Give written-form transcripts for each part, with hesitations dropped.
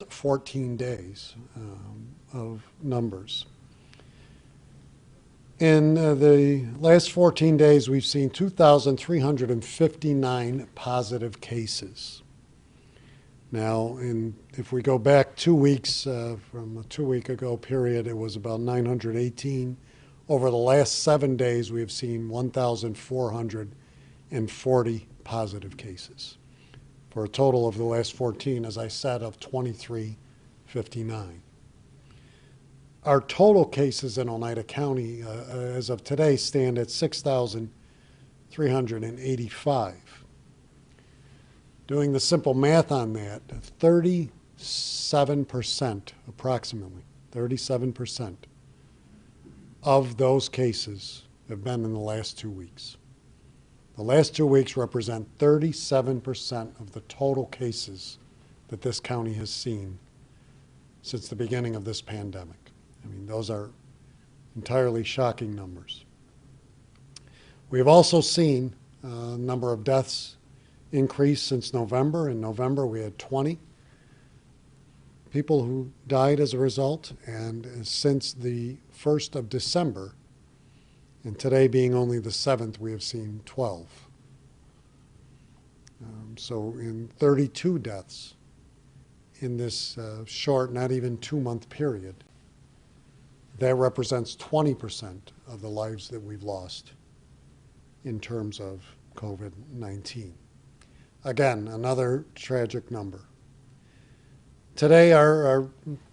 14 days of numbers. In the last 14 days, we've seen 2,359 positive cases. Now, if we go back 2 weeks, from a 2-week ago period, it was about 918. Over the last 7 days, we have seen 1,440 positive cases, for a total of the last 14, as I said, of 2,359. Our total cases in Oneida County, as of today, stand at 6,385. Doing the simple math on that, 37%, approximately, 37% of those cases have been in the last 2 weeks. The last 2 weeks represent 37% of the total cases that this county has seen since the beginning of this pandemic. I mean, those are entirely shocking numbers. We have also seen a number of deaths increase since November. In November, we had 20 people who died as a result, and since the 1st of December, and today being only the 7th, we have seen 12. So in 32 deaths in this short, not even 2-month period, that represents 20% of the lives that we've lost in terms of COVID-19. Again, another tragic number. Today, our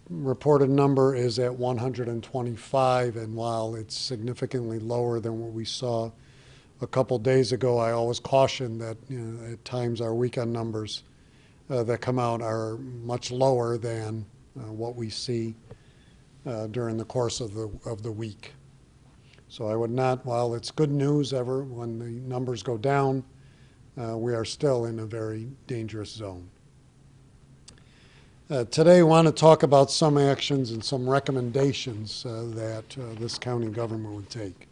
reported number is at 125, and while it's significantly lower than what we saw a couple days ago, I always caution that at times our weekend numbers that come out are much lower than what we see during the course of the week. So I would not, while it's good news ever when the numbers go down, we are still in a very dangerous zone. Today, I want to talk about some actions and some recommendations that this county government would take.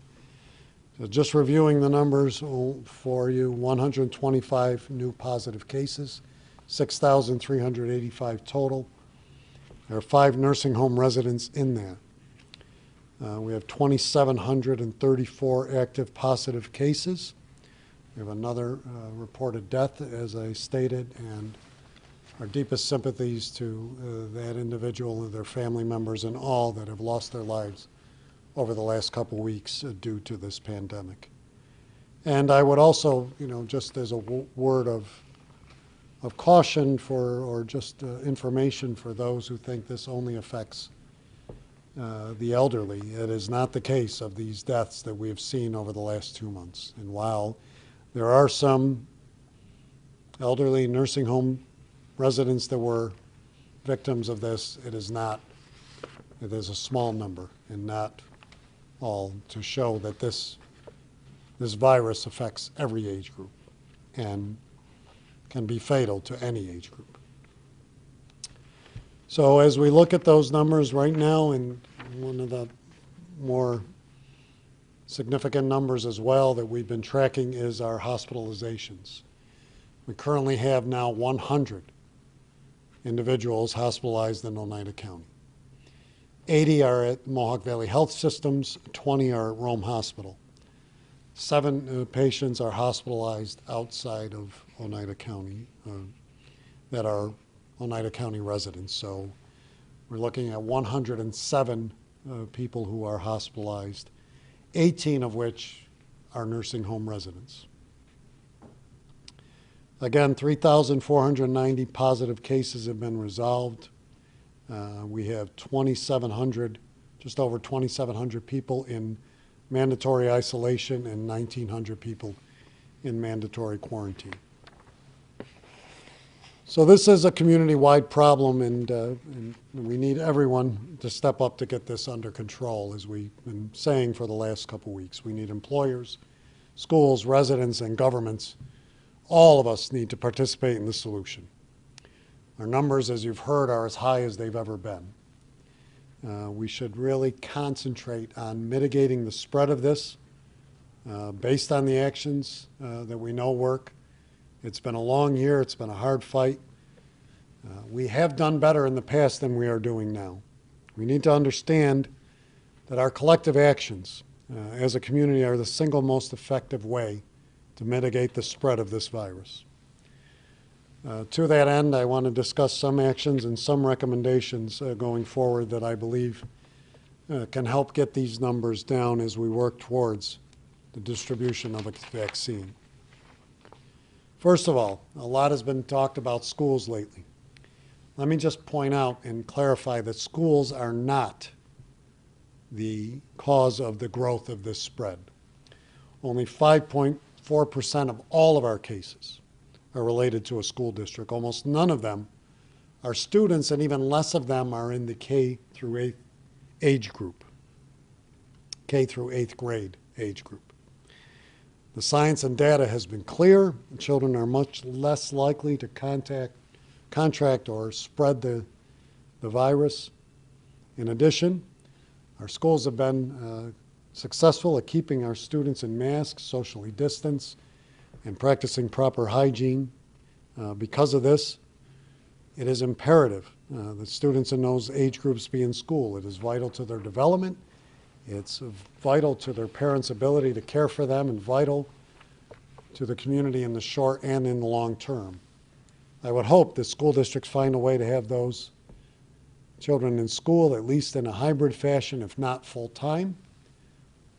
So just reviewing the numbers for you, 125 new positive cases, 6,385 total. There are 5 nursing home residents in that. We have 2,734 active positive cases. We have another reported death, as I stated, and our deepest sympathies to that individual and their family members and all that have lost their lives over the last couple weeks due to this pandemic. And I would also, just as a word of caution or just information for those who think this only affects the elderly, it is not the case of these deaths that we have seen over the last 2 months. And while there are some elderly nursing home residents that were victims of this, it is a small number and not all, to show that this virus affects every age group and can be fatal to any age group. So as we look at those numbers right now, and one of the more significant numbers as well that we've been tracking is our hospitalizations. We currently have now 100 individuals hospitalized in Oneida County. 80 are at Mohawk Valley Health Systems, 20 are at Rome Hospital. 7 patients are hospitalized outside of Oneida County that are Oneida County residents. So we're looking at 107 people who are hospitalized, 18 of which are nursing home residents. Again, 3,490 positive cases have been resolved. We have 2,700, just over 2,700 people in mandatory isolation and 1,900 people in mandatory quarantine. So this is a community-wide problem, and we need everyone to step up to get this under control, as we've been saying for the last couple weeks. We need employers, schools, residents, and governments. All of us need to participate in the solution. Our numbers, as you've heard, are as high as they've ever been. We should really concentrate on mitigating the spread of this based on the actions that we know work. It's been a long year. It's been a hard fight. We have done better in the past than we are doing now. We need to understand that our collective actions as a community are the single most effective way to mitigate the spread of this virus. To that end, I want to discuss some actions and some recommendations going forward that I believe can help get these numbers down as we work towards the distribution of a vaccine. First of all, a lot has been talked about schools lately. Let me just point out and clarify that schools are not the cause of the growth of this spread. Only 5.4% of all of our cases are related to a school district. Almost none of them are students, and even less of them are in the K through 8th age group, K through 8th grade age group. The science and data has been clear. Children are much less likely to contract or spread the virus. In addition, our schools have been successful at keeping our students in masks, socially distanced, and practicing proper hygiene. Because of this, it is imperative that students in those age groups be in school. It is vital to their development. It's vital to their parents' ability to care for them, and vital to the community in the short and in the long term. I would hope that school districts find a way to have those children in school, at least in a hybrid fashion, if not full-time.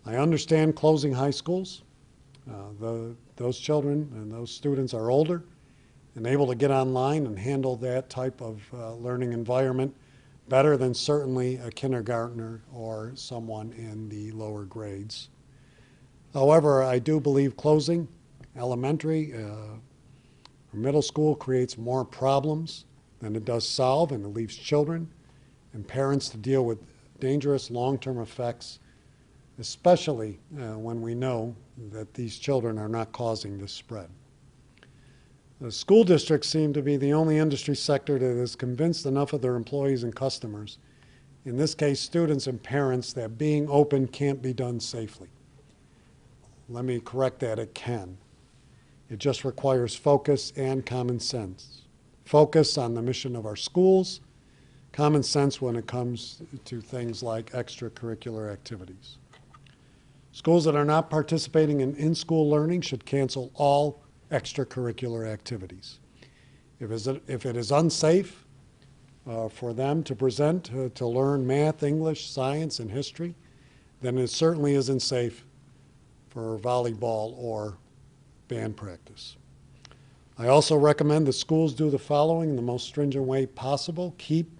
I understand closing high schools. Those children and those students are older and able to get online and handle that type of learning environment better than certainly a kindergartner or someone in the lower grades. However, I do believe closing elementary or middle school creates more problems than it does solve, and it leaves children and parents to deal with dangerous long-term effects, especially when we know that these children are not causing this spread. The school districts seem to be the only industry sector that is convinced enough of their employees and customers, in this case students and parents, that being open can't be done safely. Let me correct that, it can. It just requires focus and common sense. Focus on the mission of our schools, common sense when it comes to things like extracurricular activities. Schools that are not participating in in-school learning should cancel all extracurricular activities. If it is unsafe for them to present, to learn math, English, science, and history, then it certainly isn't safe for volleyball or band practice. I also recommend that schools do the following in the most stringent way possible. Keep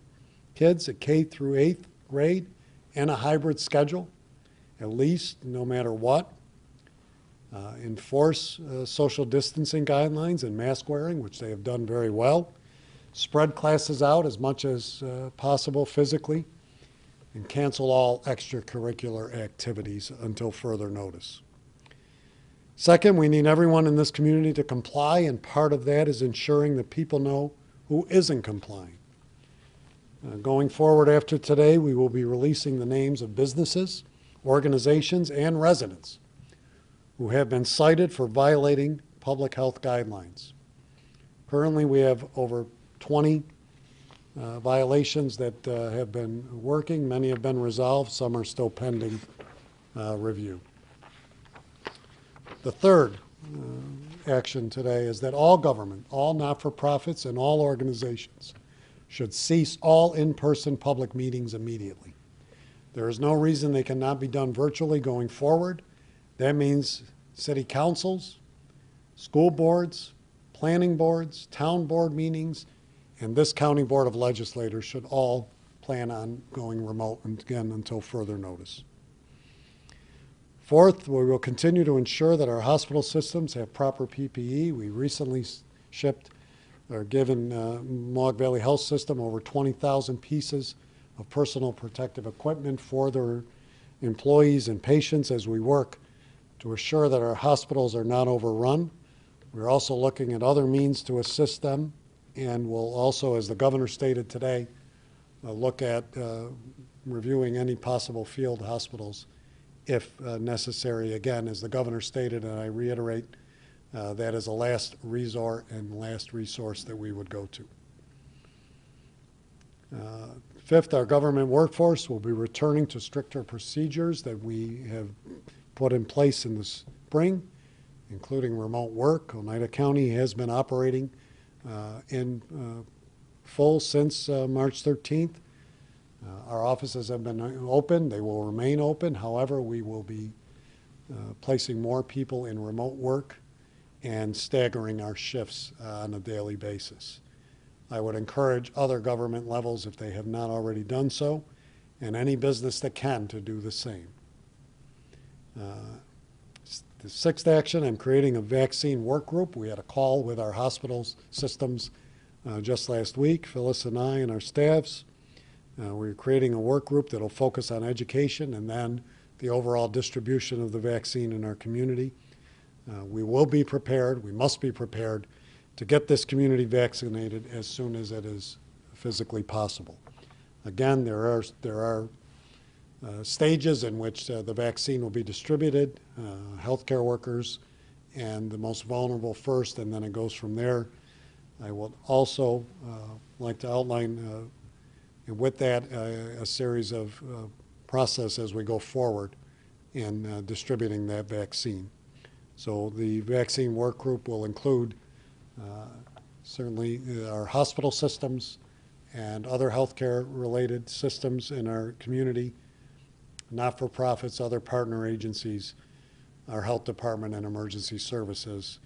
kids at K through 8th grade in a hybrid schedule, at least, no matter what. Enforce social distancing guidelines and mask wearing, which they have done very well. Spread classes out as much as possible physically, and cancel all extracurricular activities until further notice. Second, we need everyone in this community to comply, and part of that is ensuring that people know who isn't complying. Going forward after today, we will be releasing the names of businesses, organizations, and residents who have been cited for violating public health guidelines. Currently, we have over 20 violations that have been working. Many have been resolved. Some are still pending review. The third action today is that all government, all not-for-profits, and all organizations should cease all in-person public meetings immediately. There is no reason they cannot be done virtually going forward. That means city councils, school boards, planning boards, town board meetings, and this county board of legislators should all plan on going remote, and again, until further notice. Fourth, we will continue to ensure that our hospital systems have proper PPE. We recently shipped or given Mohawk Valley Health System over 20,000 pieces of personal protective equipment for their employees and patients as we work to assure that our hospitals are not overrun. We're also looking at other means to assist them, and we'll also, as the governor stated today, look at reviewing any possible field hospitals if necessary. Again, as the governor stated, and I reiterate, that is a last resort and last resource that we would go to. Fifth, our government workforce will be returning to stricter procedures that we have put in place in the spring, including remote work. Oneida County has been operating in full since March 13th. Our offices have been open. They will remain open. However, we will be placing more people in remote work and staggering our shifts on a daily basis. I would encourage other government levels, if they have not already done so, and any business that can, to do the same. The sixth action, I'm creating a vaccine work group. We had a call with our hospitals systems just last week, Phyllis and I and our staffs. We're creating a work group that will focus on education and then the overall distribution of the vaccine in our community. We will be prepared, we must be prepared to get this community vaccinated as soon as it is physically possible. Again, there are stages in which the vaccine will be distributed, healthcare workers and the most vulnerable first, and then it goes from there. I would also like to outline with that a series of process as we go forward in distributing that vaccine. So the vaccine work group will include certainly our hospital systems and other healthcare related systems in our community, not-for-profits, other partner agencies, our health department and emergency services,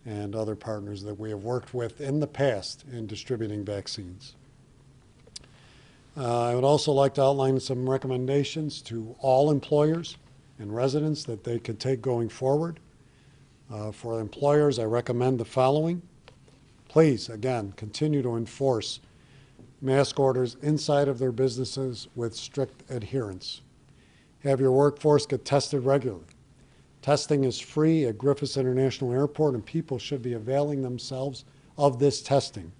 and other partners that we have worked with in the past in distributing vaccines. I would also like to outline some recommendations to all employers and residents that they could take going forward. For employers, I recommend the following. Please, again, continue to enforce mask orders inside of their businesses with strict adherence. Have your workforce get tested regularly. Testing is free at Griffiths International Airport, and people should be availing themselves of this testing.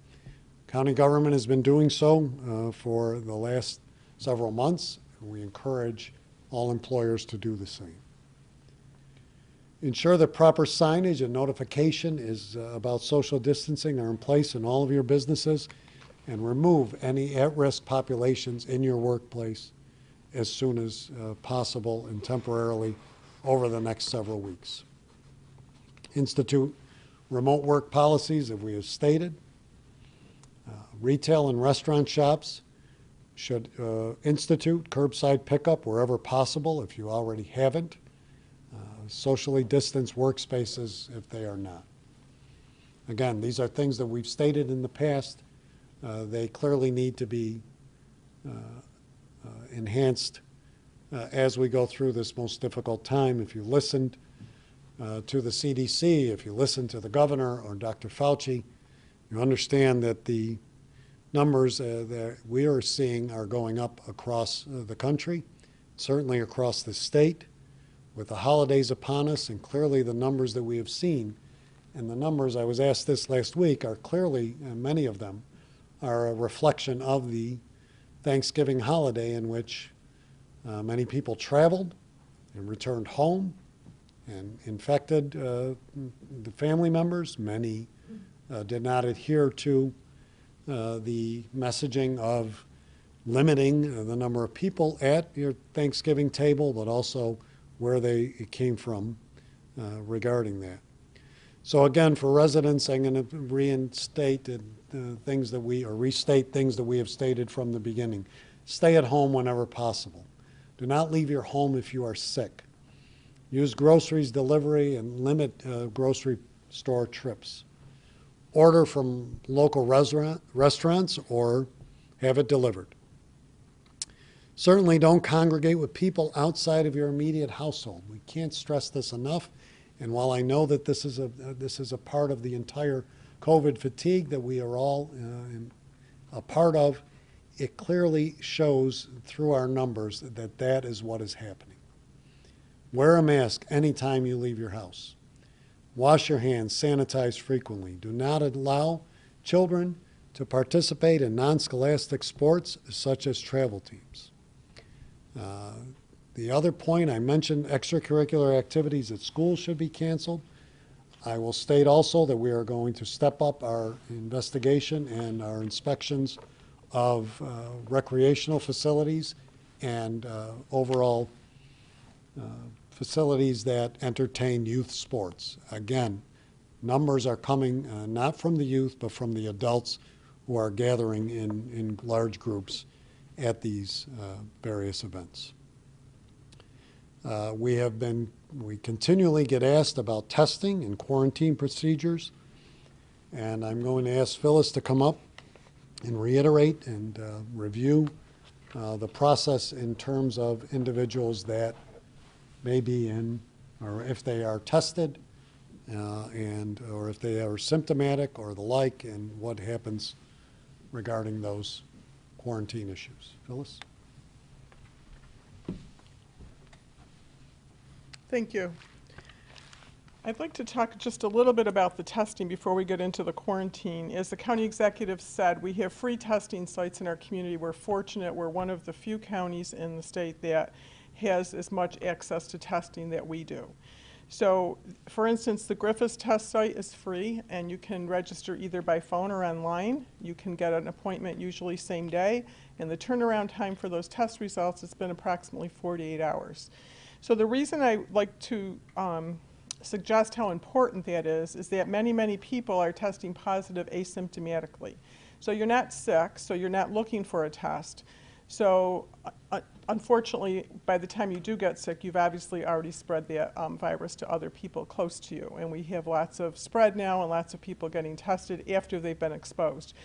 County government has been doing so for the last several months. We encourage all employers to do the same. Ensure that proper signage and notification is about social distancing are in place in all of your businesses, and remove any at-risk populations in your workplace as soon as possible and temporarily over the next several weeks. Institute remote work policies that we have stated. Retail and restaurant shops should institute curbside pickup wherever possible if you already haven't. Socially distanced workspaces if they are not. Again, these are things that we've stated in the past. They clearly need to be enhanced as we go through this most difficult time. If you listened to the CDC, if you listen to the governor or Dr. Fauci, you understand that the numbers that we are seeing are going up across the country, certainly across the state. With the holidays upon us, and clearly the numbers that we have seen, and the numbers, I was asked this last week, are clearly, many of them, are a reflection of the Thanksgiving holiday in which many people traveled and returned home and infected the family members. Many did not adhere to the messaging of limiting the number of people at your Thanksgiving table, but also where they came from regarding that. So again, for residents, I'm going to restate things that we have stated from the beginning. Stay at home whenever possible. Do not leave your home if you are sick. Use groceries delivery and limit grocery store trips. Order from local restaurants or have it delivered. Certainly don't congregate with people outside of your immediate household. We can't stress this enough. And while I know that this is a part of the entire COVID fatigue that we are all a part of, it clearly shows through our numbers that that is what is happening. Wear a mask anytime you leave your house. Wash your hands, sanitize frequently. Do not allow children to participate in non-scholastic sports such as travel teams. The other point, I mentioned extracurricular activities at school should be canceled. I will state also that we are going to step up our investigation and our inspections of recreational facilities and overall facilities that entertain youth sports. Again, numbers are coming not from the youth, but from the adults who are gathering in large groups at these various events. We continually get asked about testing and quarantine procedures, and I'm going to ask Phyllis to come up and reiterate and review the process in terms of individuals that may be in, or if they are tested, or if they are symptomatic or the like, and what happens regarding those quarantine issues. Phyllis? Thank you. I'd like to talk just a little bit about the testing before we get into the quarantine. As the county executive said, we have free testing sites in our community. We're fortunate. We're one of the few counties in the state that has as much access to testing that we do. So, for instance, the Griffiths test site is free, and you can register either by phone or online. You can get an appointment usually same day, and the turnaround time for those test results has been approximately 48 hours. So the reason I like to suggest how important that is that many, many people are testing positive asymptomatically. So you're not sick, so you're not looking for a test. So unfortunately, by the time you do get sick, you've obviously already spread the virus to other people close to you. And we have lots of spread now and lots of people getting tested after they've been exposed.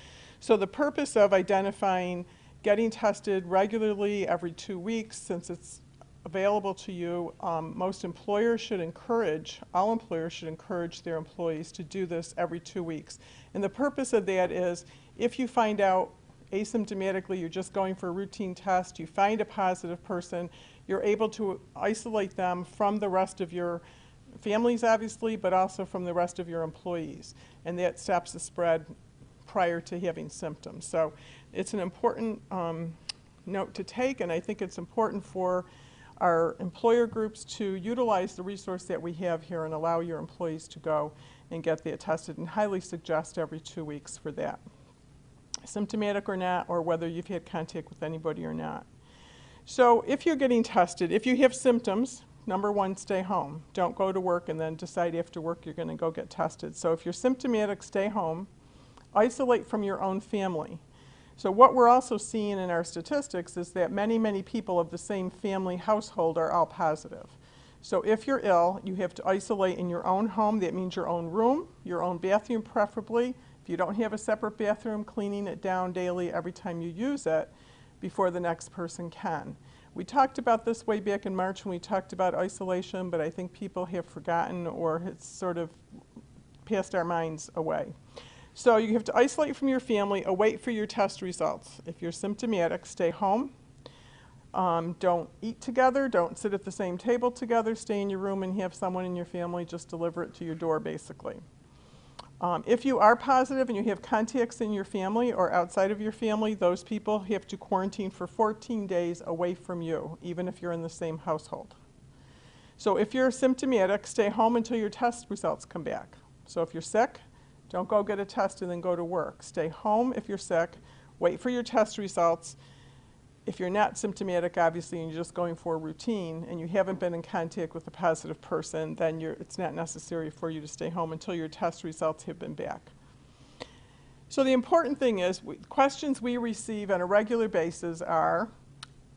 So the purpose of identifying getting tested regularly every 2 weeks, since it's available to you, most employers should encourage, all employers should encourage their employees to do this every 2 weeks. And the purpose of that is if you find out asymptomatically, you're just going for a routine test, you find a positive person, you're able to isolate them from the rest of your families, obviously, but also from the rest of your employees. And that stops the spread prior to having symptoms. So it's an important note to take, and I think it's important for our employer groups to utilize the resource that we have here and allow your employees to go and get that tested, and highly suggest every 2 weeks for that, symptomatic or not, or whether you've had contact with anybody or not. So if you're getting tested, if you have symptoms, number one, stay home. Don't go to work and then decide after work you're going to go get tested. So if you're symptomatic, stay home. Isolate from your own family. So what we're also seeing in our statistics is that many, many people of the same family household are all positive. So if you're ill, you have to isolate in your own home. That means your own room, your own bathroom preferably. If you don't have a separate bathroom, cleaning it down daily every time you use it before the next person can. We talked about this way back in March when we talked about isolation, but I think people have forgotten, or it's sort of passed our minds away. So you have to isolate from your family, await for your test results. If you're symptomatic, stay home. Don't eat together, don't sit at the same table together, stay in your room and have someone in your family just deliver it to your door, basically. If you are positive and you have contacts in your family or outside of your family, those people have to quarantine for 14 days away from you, even if you're in the same household. So if you're symptomatic, stay home until your test results come back. So if you're sick, don't go get a test and then go to work. Stay home if you're sick, wait for your test results. If you're not symptomatic, obviously, and you're just going for a routine and you haven't been in contact with a positive person, then it's not necessary for you to stay home until your test results have been back. So the important thing is, questions we receive on a regular basis are,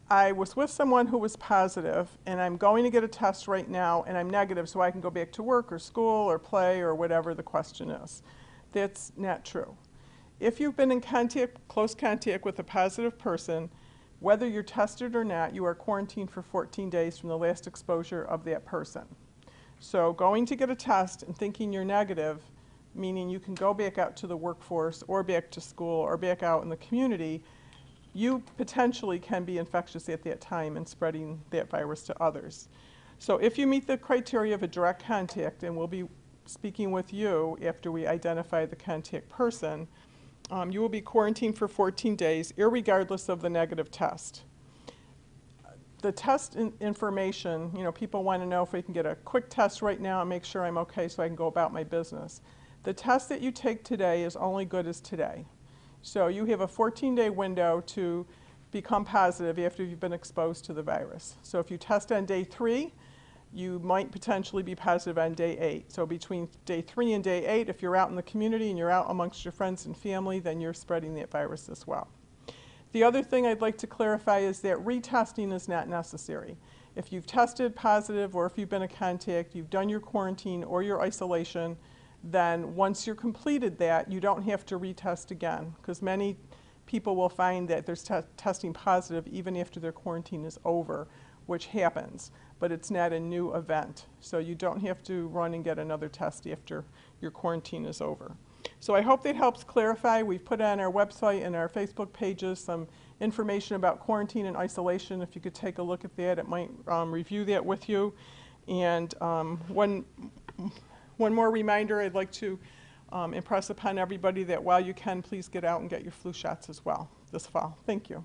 I was with someone who was positive and I'm going to get a test right now and I'm negative so I can go back to work or school or play or whatever the question is. That's not true. If you've been in close contact with a positive person, whether you're tested or not, you are quarantined for 14 days from the last exposure of that person. So going to get a test and thinking you're negative, meaning you can go back out to the workforce or back to school or back out in the community, you potentially can be infectious at that time and spreading that virus to others. So if you meet the criteria of a direct contact, and we'll be speaking with you after we identify the contact person, you will be quarantined for 14 days, irregardless of the negative test. The test information, people want to know if we can get a quick test right now and make sure I'm okay so I can go about my business. The test that you take today is only good as today. So you have a 14-day window to become positive after you've been exposed to the virus. So if you test on day 3, you might potentially be positive on day 8. So between day 3 and day 8, if you're out in the community and you're out amongst your friends and family, then you're spreading that virus as well. The other thing I'd like to clarify is that retesting is not necessary. If you've tested positive or if you've been a contact, you've done your quarantine or your isolation, then once you're completed that, you don't have to retest again, because many people will find that they're testing positive even after their quarantine is over, which happens, but it's not a new event. So you don't have to run and get another test after your quarantine is over. So I hope that helps clarify. We've put on our website and our Facebook pages some information about quarantine and isolation. If you could take a look at that, it might review that with you. And one more reminder I'd like to impress upon everybody that while you can, please get out and get your flu shots as well this fall. Thank you.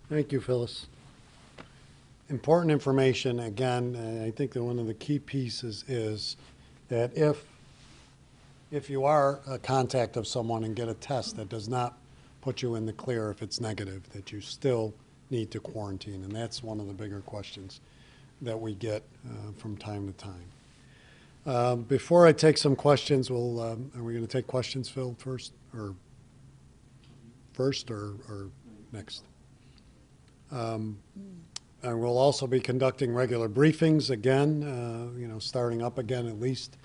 Thank you, Phyllis. Important information, again, I think that one of the key pieces is that if you are a contact of someone and get a test that does not put you in the clear if it's negative, that you still need to quarantine. And that's one of the bigger questions that we get from time to time. Before I take some questions, are we going to take questions, Phil, first or next? And we'll also be conducting regular briefings again, starting up again at least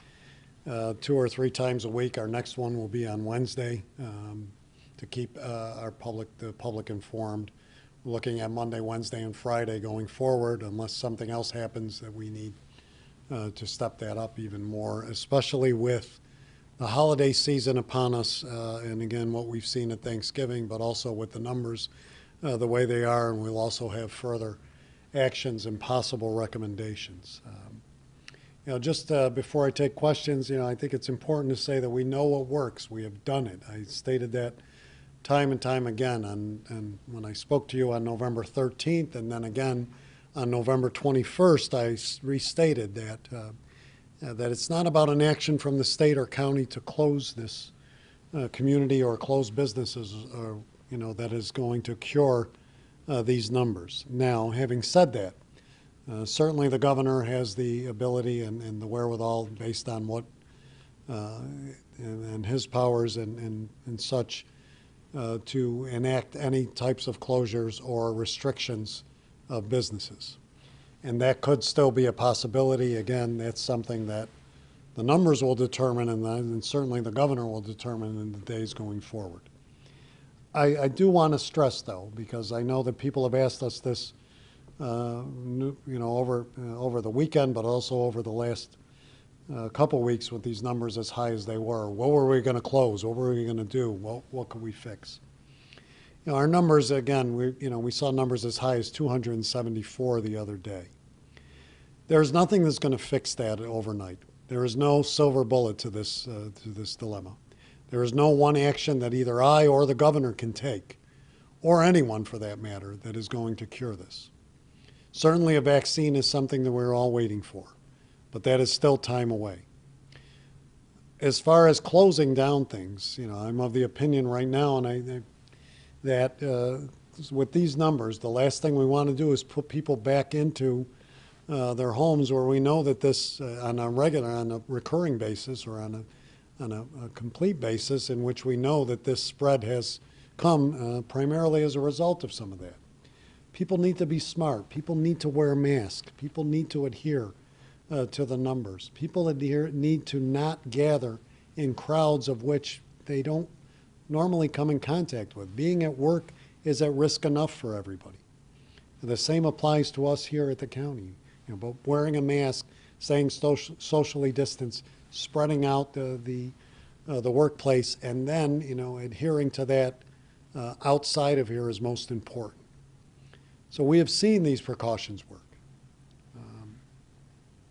2 or 3 times a week. Our next one will be on Wednesday to keep the public informed. We're looking at Monday, Wednesday, and Friday going forward, unless something else happens that we need to step that up even more, especially with the holiday season upon us, and again, what we've seen at Thanksgiving, but also with the numbers the way they are, and we'll also have further actions and possible recommendations. Just before I take questions, I think it's important to say that we know what works. We have done it. I stated that time and time again, and when I spoke to you on November 13th, and then again on November 21st, I restated that it's not about an action from the state or county to close this community or close businesses, that is going to cure these numbers. Now, having said that, certainly the governor has the ability and the wherewithal based on what and his powers and such to enact any types of closures or restrictions of businesses. And that could still be a possibility. Again, that's something that the numbers will determine, and certainly the governor will determine in the days going forward. I do want to stress, though, because I know that people have asked us this, over the weekend, but also over the last couple weeks with these numbers as high as they were. What were we going to close? What were we going to do? What could we fix? Our numbers, again, we saw numbers as high as 274 the other day. There's nothing that's going to fix that overnight. There is no silver bullet to this dilemma. There is no one action that either I or the governor can take, or anyone for that matter, that is going to cure this. Certainly a vaccine is something that we're all waiting for, but that is still time away. As far as closing down things, I'm of the opinion right now, that with these numbers, the last thing we want to do is put people back into their homes where we know that this, on a recurring basis, or on a complete basis, in which we know that this spread has come primarily as a result of some of that. People need to be smart. People need to wear masks. People need to adhere to the numbers. People need to not gather in crowds of which they don't normally come in contact with. Being at work is at risk enough for everybody. The same applies to us here at the county. But wearing a mask, staying socially distanced, spreading out the workplace, and then adhering to that outside of here is most important. So we have seen these precautions work.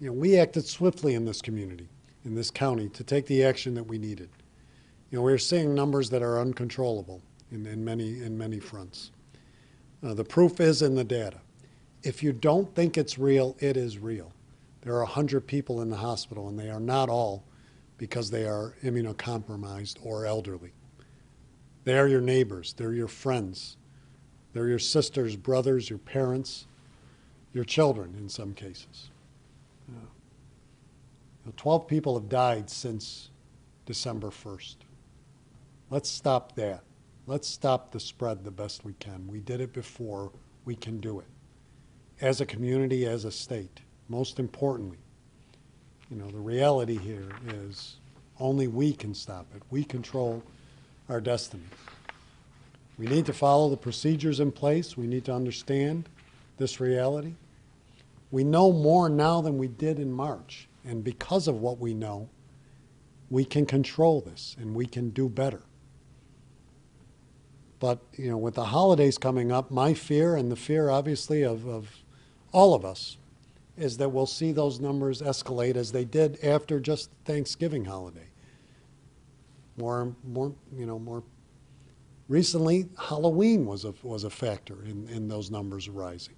We acted swiftly in this community, in this county, to take the action that we needed. We're seeing numbers that are uncontrollable in many fronts. The proof is in the data. If you don't think it's real, it is real. There are 100 people in the hospital, and they are not all because they are immunocompromised or elderly. They are your neighbors. They're your friends. They're your sisters, brothers, your parents, your children in some cases. 12 people have died since December 1st. Let's stop that. Let's stop the spread the best we can. We did it before. We can do it. As a community, as a state. Most importantly, the reality here is only we can stop it. We control our destiny. We need to follow the procedures in place. We need to understand this reality. We know more now than we did in March. And because of what we know, we can control this and we can do better. But, with the holidays coming up, my fear and the fear, obviously, of all of us is that we'll see those numbers escalate as they did after just Thanksgiving holiday. More recently, Halloween was a factor in those numbers rising.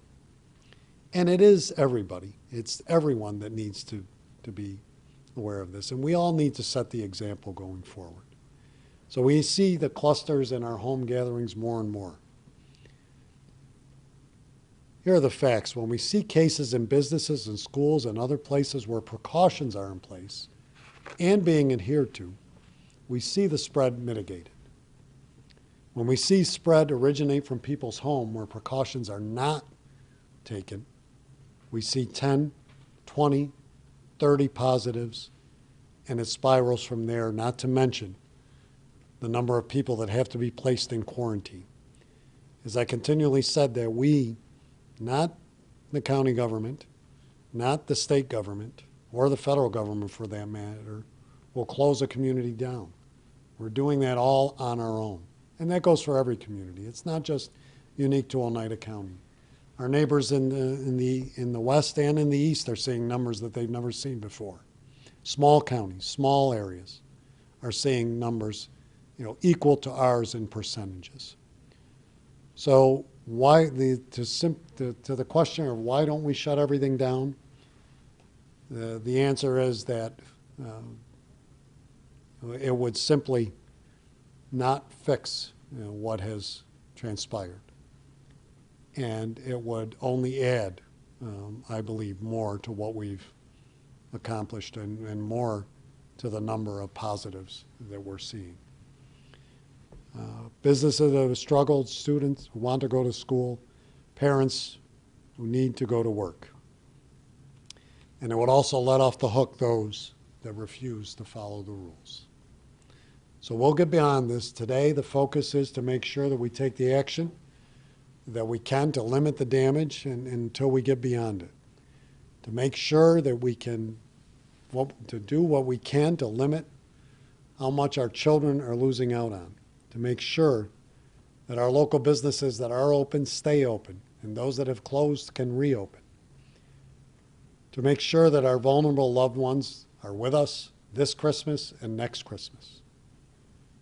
And it is everybody. It's everyone that needs to be aware of this. And we all need to set the example going forward. So we see the clusters in our home gatherings more and more. Here are the facts. When we see cases in businesses and schools and other places where precautions are in place and being adhered to, we see the spread mitigated. When we see spread originate from people's home where precautions are not taken, we see 10, 20, 30 positives, and it spirals from there, not to mention the number of people that have to be placed in quarantine. As I continually said, that we, not the county government, not the state government, or the federal government for that matter, will close a community down. We're doing that all on our own. And that goes for every community. It's not just unique to Oneida County. Our neighbors in the west and in the east are seeing numbers that they've never seen before. Small counties, small areas are seeing numbers, equal to ours in percentages. So to the question of why don't we shut everything down, the answer is that it would simply not fix what has transpired. And it would only add, I believe, more to what we've accomplished and more to the number of positives that we're seeing. Businesses that have struggled, students who want to go to school, parents who need to go to work. And it would also let off the hook those that refuse to follow the rules. So we'll get beyond this. Today, the focus is to make sure that we take the action that we can to limit the damage until we get beyond it. To make sure that we can, to do what we can to limit how much our children are losing out on. To make sure that our local businesses that are open stay open, and those that have closed can reopen. To make sure that our vulnerable loved ones are with us this Christmas and next Christmas.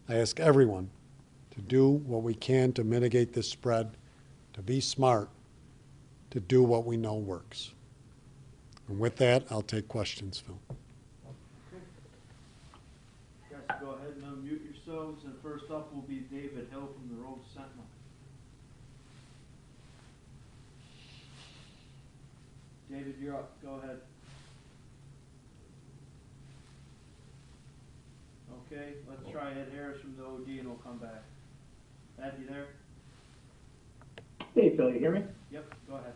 I ask everyone to do what we can to mitigate this spread, to be smart, to do what we know works. And with that, I'll take questions, Phil. Okay. Guys, go ahead and unmute yourselves, and first up will be David Hill from the Road Sentinel. David, you're up. Go ahead. Okay, let's try Ed Harris from the OD and we'll come back. Ed, you there? Hey, Phil, you hear me? Yep, go ahead.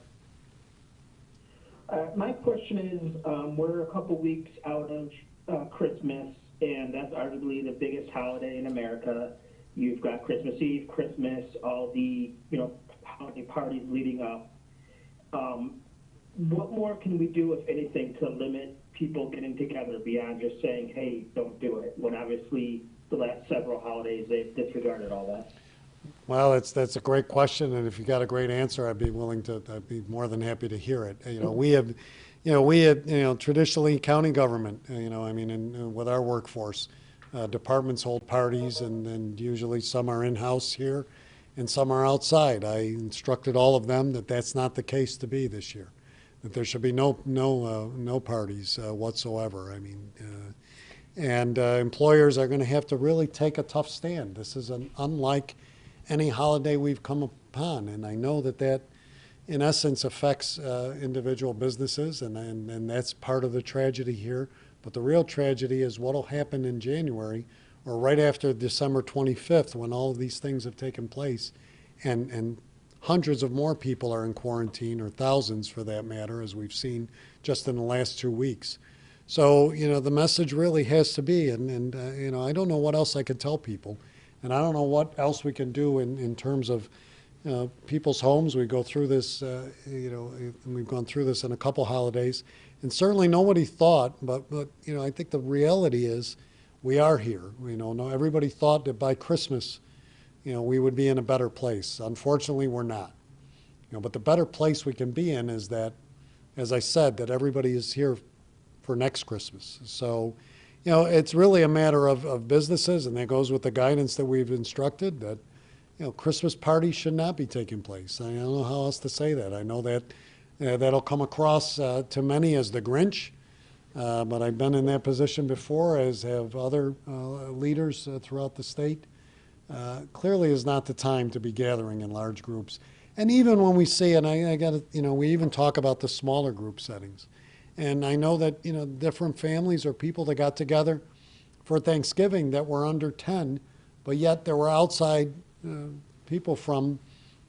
My question is, we're a couple weeks out of Christmas, and that's arguably the biggest holiday in America. You've got Christmas Eve, Christmas, all the holiday parties leading up. What more can we do, if anything, to limit people getting together beyond just saying, hey, don't do it, when obviously the last several holidays they've disregarded all that? Well, that's a great question, and if you got a great answer, I'd be more than happy to hear it. We have traditionally county government, with our workforce, departments hold parties, and usually some are in-house here and some are outside. I instructed all of them that that's not the case to be this year, that there should be no parties whatsoever. And employers are going to have to really take a tough stand. This is unlike any holiday we've come upon. And I know that in essence, affects individual businesses, and that's part of the tragedy here. But the real tragedy is what will happen in January or right after December 25th when all of these things have taken place and hundreds of more people are in quarantine, or thousands for that matter, as we've seen just in the last 2 weeks. So, the message really has to be, and I don't know what else I could tell people, and I don't know what else we can do in terms of people's homes. We go through this, and we've gone through this in a couple holidays, and certainly nobody thought, but I think the reality is we are here. No, everybody thought that by Christmas, we would be in a better place. Unfortunately, we're not. But the better place we can be in is that, as I said, that everybody is here for next Christmas. So, it's really a matter of businesses, and that goes with the guidance that we've instructed that, Christmas parties should not be taking place. I don't know how else to say that. I know that that'll come across to many as the Grinch, but I've been in that position before, as have other leaders throughout the state. Clearly is not the time to be gathering in large groups. And even when we see, and I got to, we even talk about the smaller group settings. And I know that, different families or people that got together for Thanksgiving that were under 10, but yet there were outside people from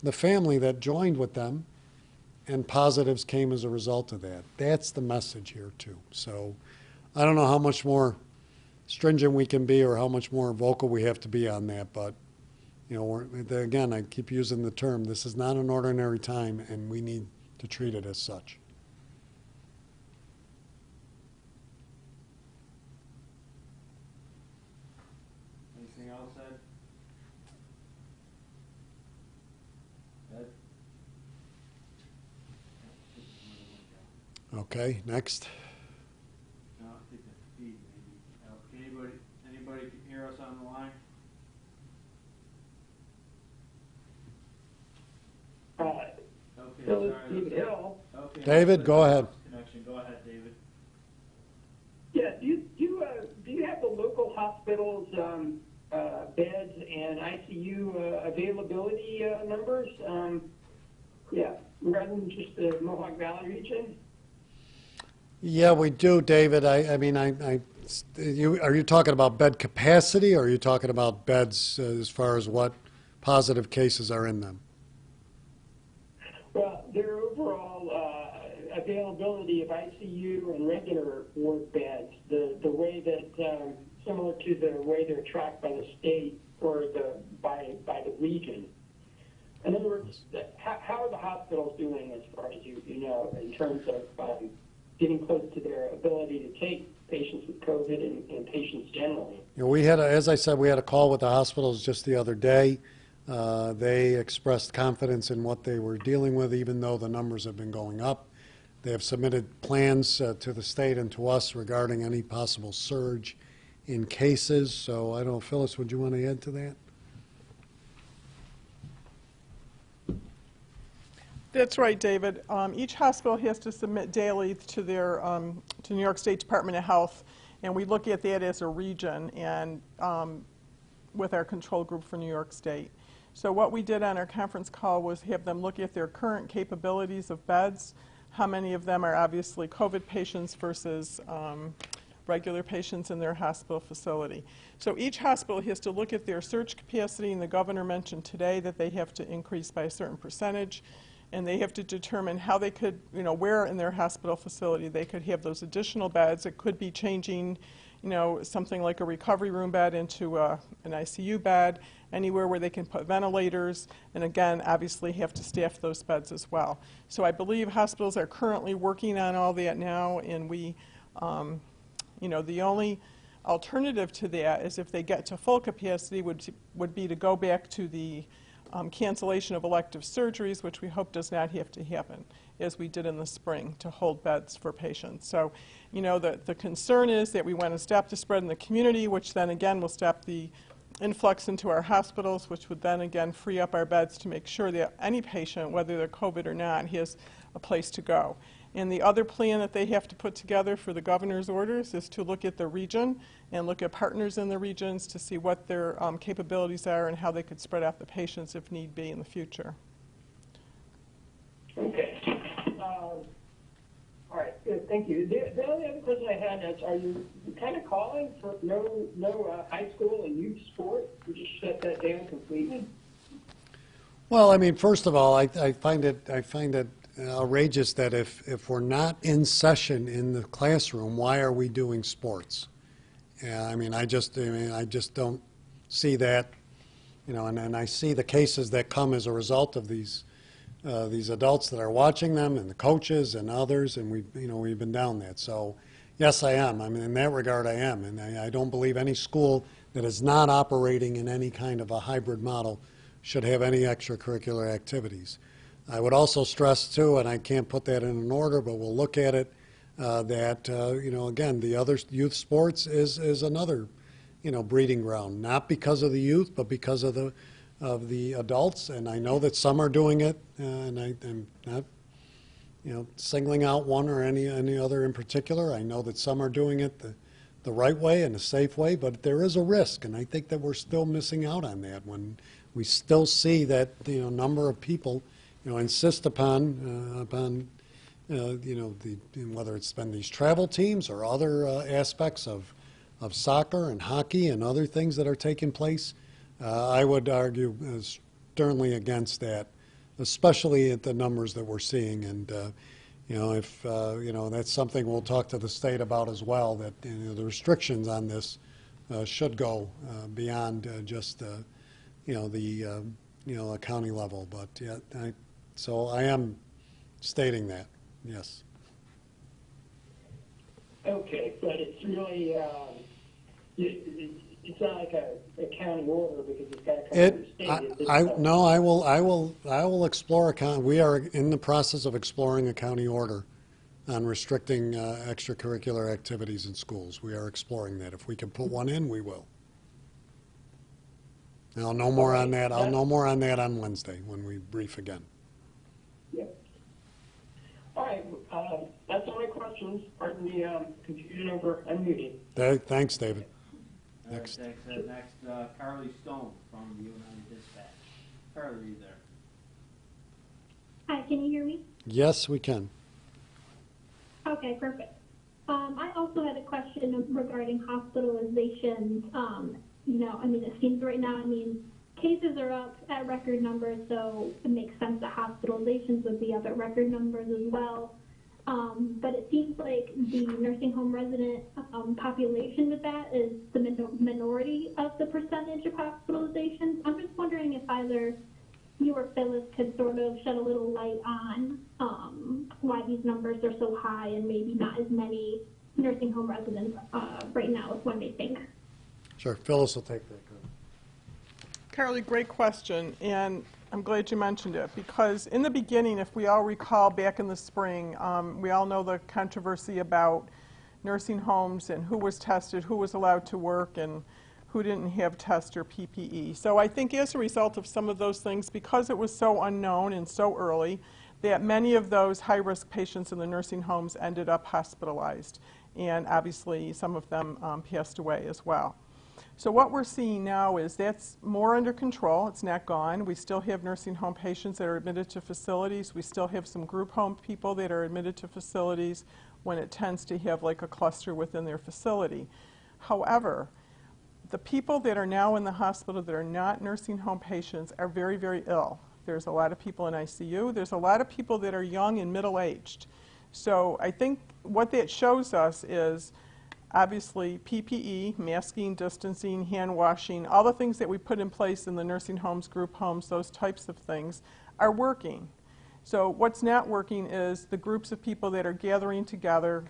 the family that joined with them, and positives came as a result of that. That's the message here, too. So I don't know how much more stringent we can be or how much more vocal we have to be on that, but again, I keep using the term, this is not an ordinary time, and we need to treat it as such. Anything else, Ed? Ed? Okay, next. No, I think that's feed maybe. Anybody can hear us on the line? Okay, So, sorry. David Hill. Okay. David, go ahead. Connection. Go ahead, David. Yeah, do you have the local hospitals' beds and ICU availability numbers? Rather than just the Mohawk Valley region. Yeah, we do, David. Are you talking about bed capacity, or are you talking about beds as far as what positive cases are in them? Well, their overall availability of ICU and regular ward beds, the way that similar to the way they're tracked by the state or by the region. In other words, how are the hospitals doing as far as you know in terms of getting close to their ability to take patients with COVID and patients generally? We had, as I said, we had a call with the hospitals just the other day. They expressed confidence in what they were dealing with, even though the numbers have been going up. They have submitted plans to the state and to us regarding any possible surge in cases. So I don't know, Phyllis, would you want to add to that? That's right, David. Each hospital has to submit daily to their to New York State Department of Health, and we look at that as a region and with our control group for New York State. So what we did on our conference call was have them look at their current capabilities of beds, how many of them are obviously COVID patients versus regular patients in their hospital facility. So each hospital has to look at their surge capacity, and the governor mentioned today that they have to increase by a certain percentage, and they have to determine how they could, where in their hospital facility they could have those additional beds. It could be changing, something like a recovery room bed into an ICU bed, anywhere where they can put ventilators, and again, obviously have to staff those beds as well. So I believe hospitals are currently working on all that now, and we, the only alternative to that is if they get to full capacity would be to go back to the cancellation of elective surgeries, which we hope does not have to happen, as we did in the spring, to hold beds for patients. So, the concern is that we want to stop the spread in the community, which then again will stop the influx into our hospitals, which would then again free up our beds to make sure that any patient, whether they're COVID or not, has a place to go. And the other plan that they have to put together for the governor's orders is to look at the region and look at partners in the regions to see what their capabilities are and how they could spread out the patients if need be in the future. Okay. All right. Good. Thank you. The only other question I had is, are you kind of calling for no high school and youth sport? You just shut that down completely? Well, I mean, first of all, I find it outrageous that if we're not in session in the classroom, why are we doing sports? I mean, I just don't see that, you know, and I see the cases that come as a result of these adults that are watching them and the coaches and others, and we've been down that. So, yes, I am. I mean, in that regard, I am, and I don't believe any school that is not operating in any kind of a hybrid model should have any extracurricular activities. I would also stress, too, and I can't put that in an order, but we'll look at it, that, you know, again, the other youth sports is another, you know, breeding ground, not because of the youth, but because of the adults. And I know that some are doing it, and I'm not, you know, singling out one or any other in particular. I know that some are doing it the right way and the safe way, but there is a risk, and I think that we're still missing out on that when we still see that, you know, number of people, you know, insist upon you know, whether it's been these travel teams or other aspects of soccer and hockey and other things that are taking place. I would argue sternly against that, especially at the numbers that we're seeing. And you know, if you know, that's something we'll talk to the state about as well. That, you know, the restrictions on this should go beyond just you know, the county level. But yeah, so I am stating that. Yes. Okay, but it's really, it's not like a county order because it's got to come from the state. No, I will explore a county. We are in the process of exploring a county order on restricting extracurricular activities in schools. We are exploring that. If we can put one in, we will. And I'll know more on that. I'll know more on that on Wednesday when we brief again. Yeah. All right, that's all my questions. Pardon the confusion over unmuting. Thanks, David. Next. Next, Carly Stone from the United Dispatch. Carly, are you there? Hi, can you hear me? Yes, we can. Okay, perfect. I also had a question regarding hospitalizations. You know, I mean, it seems right now, I mean, cases are up at record numbers, so it makes sense that hospitalizations would be up at record numbers as well. But it seems like the nursing home resident population with that is the minority of the percentage of hospitalizations. I'm just wondering if either you or Phyllis could sort of shed a little light on why these numbers are so high and maybe not as many nursing home residents right now as one may think. Sure, Phyllis will take that. Carly, great question, and I'm glad you mentioned it, because in the beginning, if we all recall back in the spring, we all know the controversy about nursing homes and who was tested, who was allowed to work, and who didn't have test or PPE. So I think as a result of some of those things, because it was so unknown and so early, that many of those high-risk patients in the nursing homes ended up hospitalized, and obviously some of them passed away as well. So what we're seeing now is that's more under control. It's not gone. We still have nursing home patients that are admitted to facilities. We still have some group home people that are admitted to facilities when it tends to have like a cluster within their facility. However, the people that are now in the hospital that are not nursing home patients are very, very ill. There's a lot of people in ICU. There's a lot of people that are young and middle-aged. So I think what that shows us is obviously PPE, masking, distancing, hand washing, all the things that we put in place in the nursing homes, group homes, those types of things are working. So what's not working is the groups of people that are gathering together,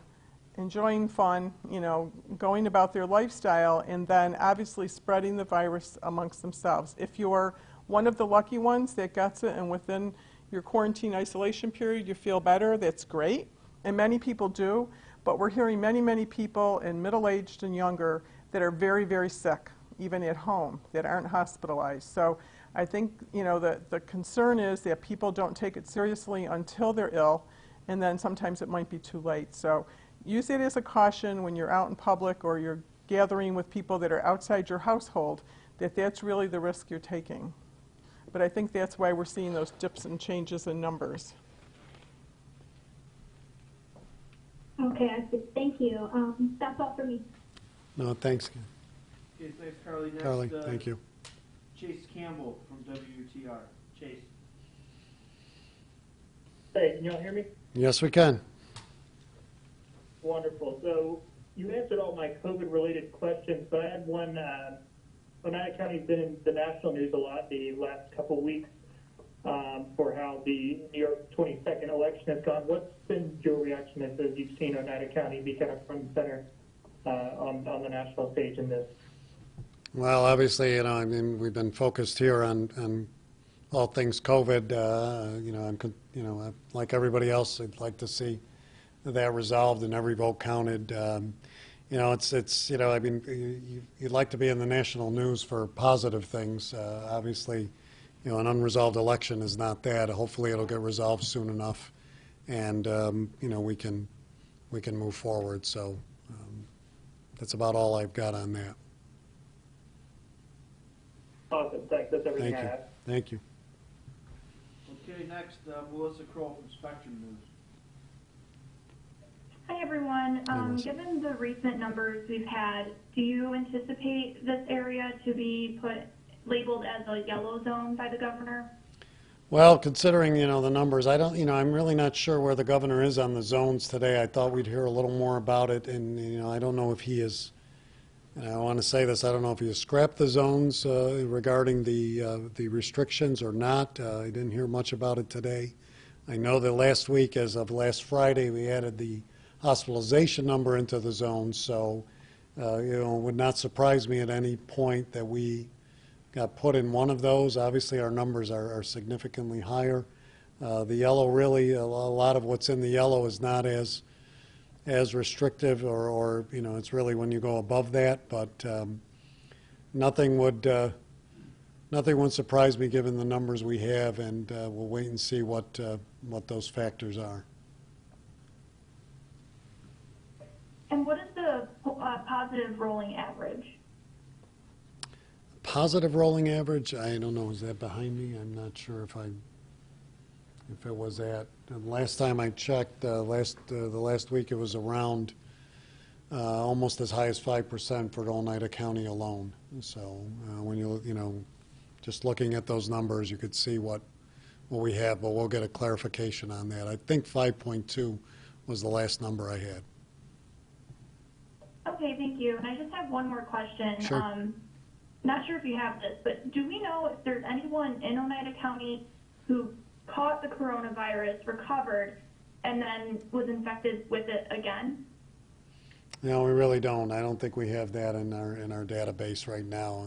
enjoying fun, you know, going about their lifestyle, and then obviously spreading the virus amongst themselves. If you're one of the lucky ones that gets it and within your quarantine isolation period you feel better, that's great, and many people do. But we're hearing many, many people in middle-aged and younger that are very, very sick, even at home, that aren't hospitalized. So I think, you know, the concern is that people don't take it seriously until they're ill, and then sometimes it might be too late. So use it as a caution when you're out in public or you're gathering with people that are outside your household, that that's really the risk you're taking. But I think that's why we're seeing those dips and changes in numbers. Okay, I see. Thank you. That's all for me. No, thanks, Okay, thanks, Carly. Next, Carly. Thank you. Chase Campbell from WUTR. Chase. Hey, can y'all hear me? Yes, we can. Wonderful. So you answered all my COVID-related questions, but I had one. Oneida County's been in the national news a lot the last couple of weeks for how the New York 22nd election has gone. What's been your reaction as you've seen Oneida County be kind of front and center on the national stage in this? Well, obviously, you know, I mean, we've been focused here on all things COVID. You know, like everybody else, I'd like to see that resolved and every vote counted. You know, it's you know, I mean, you'd like to be in the national news for positive things. Obviously, you know, an unresolved election is not that. Hopefully, it'll get resolved soon enough, and you know, we can move forward. So that's about all I've got on that. Awesome. Thanks. That's everything Thank I you. have. Thank you. Okay, next, Melissa Kroll from Spectrum News. Hi, everyone. Melissa. Given the recent numbers we've had, do you anticipate this area to be labeled as a yellow zone by the governor? Well, considering, you know, the numbers, you know, I'm really not sure where the governor is on the zones today. I thought we'd hear a little more about it, and, you know, I don't know if he is, and I want to say this, I don't know if he has scrapped the zones regarding the restrictions or not. I didn't hear much about it today. I know that last week, as of last Friday, we added the hospitalization number into the zone, so, you know, it would not surprise me at any point that we got put in one of those. Obviously, our numbers are significantly higher. The yellow, really, a lot of what's in the yellow is not as restrictive, or you know, it's really when you go above that. But nothing would surprise me given the numbers we have, and we'll wait and see what those factors are. And what is the positive rolling average? Positive rolling average, I don't know, is that behind me? I'm not sure if it was that. Last time I checked, the last week, it was around almost as high as 5% for Oneida County alone. So when you know, just looking at those numbers, you could see what we have, but we'll get a clarification on that. I think 5.2 was the last number I had. Okay, thank you. And I just have one more question. Sure. Not sure if you have this, but do we know if there's anyone in Oneida County who caught the coronavirus, recovered, and then was infected with it again? No, we really don't. I don't think we have that in our database right now.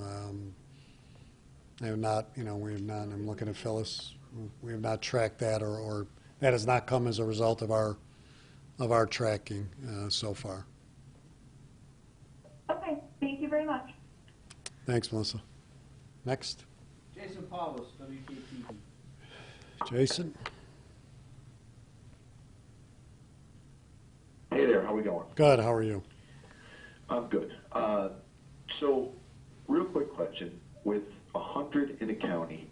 I have not, you know, we have not. I'm looking at Phyllis. We have not tracked that, or that has not come as a result of our tracking so far. Okay, thank you very much. Thanks, Melissa. Next, Jason Paulus, WKTV. Jason. Hey there, how we going? Good. How are you? I'm good. So, real quick question. With 100 in the county,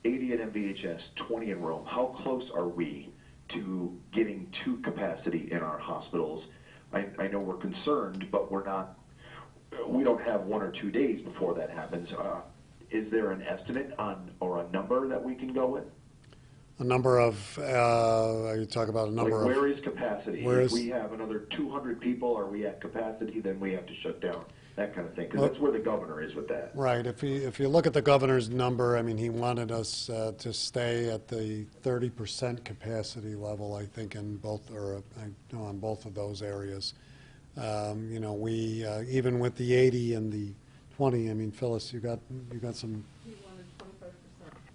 80 at MVHS, 20 in Rome, how close are we to getting to capacity in our hospitals? I know we're concerned, but we don't have 1 or 2 days before that happens. Is there an estimate on, or a number that we can go with? A number of, you talk about a number like, of. where is capacity? If we have another 200 people, are we at capacity? Then we have to shut down. That kind of thing, because that's where the governor is with that. Right. If you look at the governor's number, I mean, he wanted us to stay at the 30% capacity level, I think, in both, or I know on both of those areas. You know, we even with the 80 and the 20. I mean, Phyllis, you got some. He wanted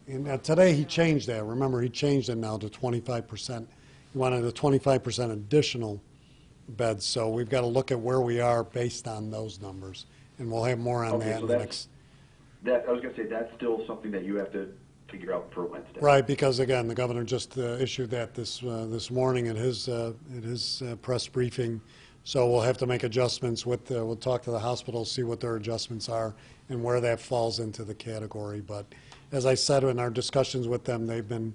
25%. And today he changed that. Remember, he changed it now to 25%. He wanted a 25% additional beds. So we've got to look at where we are based on those numbers, and we'll have more on that in the next. I was going to say, that's still something that you have to figure out for Wednesday. Right, because again, the governor just issued that this morning at his press briefing. So we'll have to make adjustments with, we'll talk to the hospitals, see what their adjustments are and where that falls into the category. But as I said in our discussions with them, they've been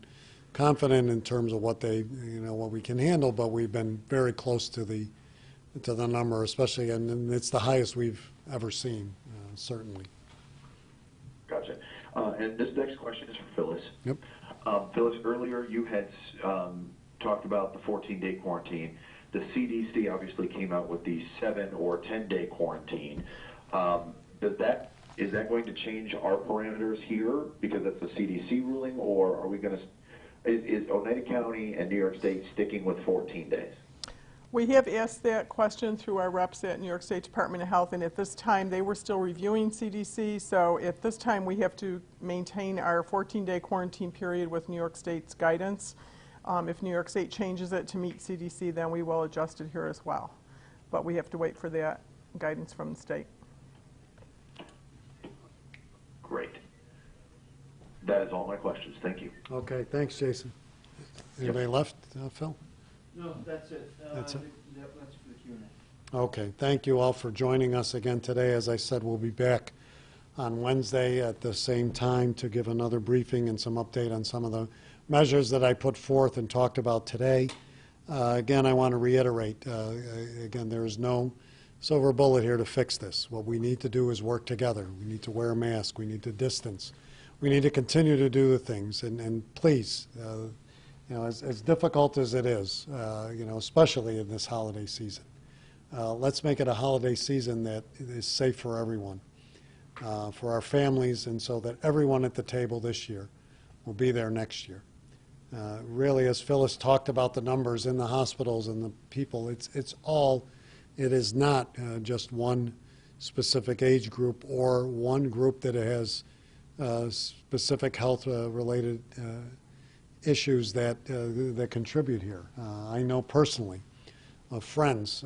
confident in terms of what they, what we can handle, but we've been very close to the number, especially, and it's the highest we've ever seen, certainly. Gotcha. And this next question is for Phyllis. Yep. Phyllis, earlier you had talked about the 14-day quarantine. The CDC obviously came out with the 7 or 10-day quarantine. Is that going to change our parameters here because that's the CDC ruling, or are we going to? Is Oneida County and New York State sticking with 14 days? We have asked that question through our reps at New York State Department of Health, and at this time they were still reviewing CDC, so at this time we have to maintain our 14-day quarantine period with New York State's guidance. If New York State changes it to meet CDC, then we will adjust it here as well. But we have to wait for that guidance from the state. Great. That is all my questions. Thank you. Okay, thanks, Jason. Anybody left, Phil? No, that's it. That's it? That's for the Q&A. Okay, thank you all for joining us again today. As I said, we'll be back on Wednesday at the same time to give another briefing and some update on some of the measures that I put forth and talked about today. Again, I want to reiterate, again, there is no silver bullet here to fix this. What we need to do is work together. We need to wear a mask. We need to distance. We need to continue to do the things. And please, as difficult as it is, especially in this holiday season, let's make it a holiday season that is safe for everyone, for our families, and so that everyone at the table this year will be there next year. Really, as Phyllis talked about the numbers in the hospitals and the people, it is not just one specific age group or one group that has specific health-related issues that contribute here. I know personally of friends,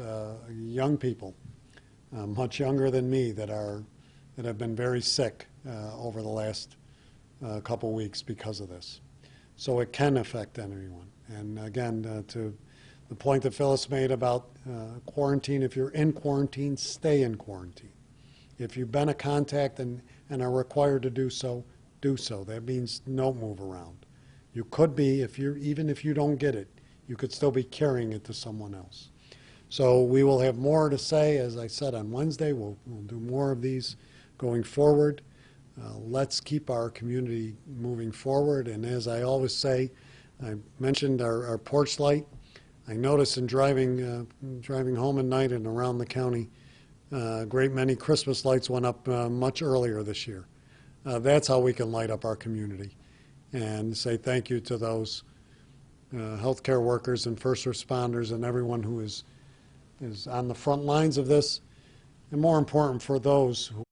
young people, much younger than me, that have been very sick over the last couple weeks because of this. So it can affect anyone. And again, to the point that Phyllis made about quarantine, if you're in quarantine, stay in quarantine. If you've been a contact and are required to do so, do so. That means no move around. You could be, even if you don't get it, you could still be carrying it to someone else. So we will have more to say, as I said, on Wednesday. We'll do more of these going forward. Let's keep our community moving forward. And as I always say, I mentioned our porch light. I noticed in driving home at night and around the county, a great many Christmas lights went up much earlier this year. That's how we can light up our community and say thank you to those healthcare workers and first responders and everyone who is on the front lines of this, and more important, for those who